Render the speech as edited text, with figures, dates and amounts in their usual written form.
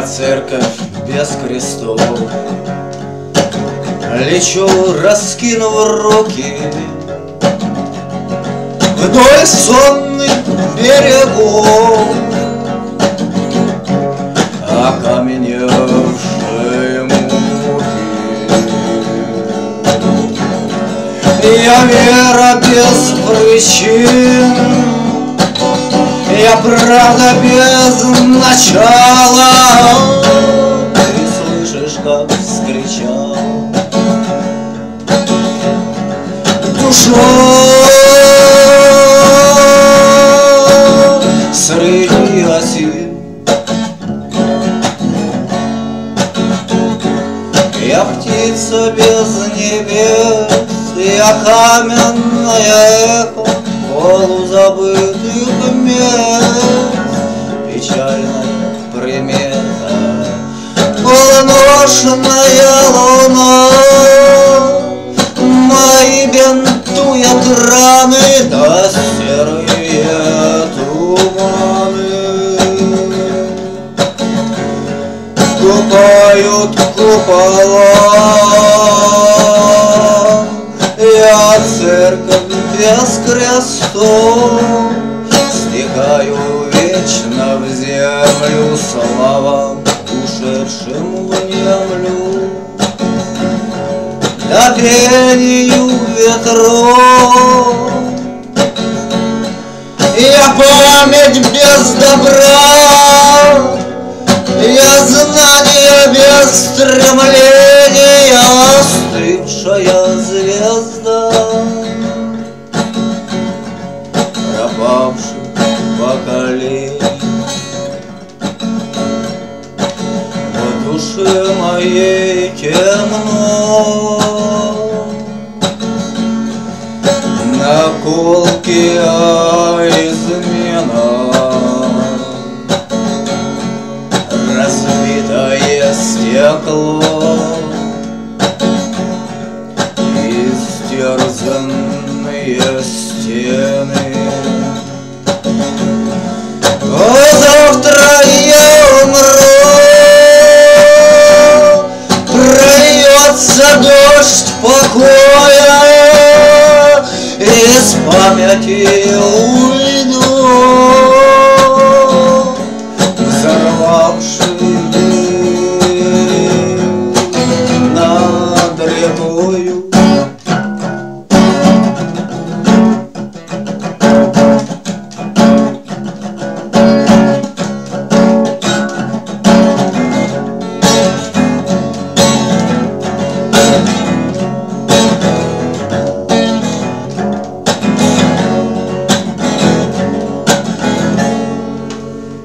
Я церковь без крестов, лечу, раскинув руки вдоль сонных берегов, окаменевшие муки. Я вера без причин, я правда без начала. Ты слышишь, как вскричал душа среди осин. Я птица без небес, я каменное эхо полузабытых мест. Печальная примета, полуношная луна мои бинтует раны, да серые туманы купают купола. Я церковь без крестов, стихаю вечно в землю, славам ушедшим внемлю, да пению ветров. Я память без добра, я знание без стремления, остывшая звезда пропавших поколений. В душе моей темно, наколки измена, разбитое стекло, истерзанные стены. О, завтра я умру, прольется дождь покоя, из памяти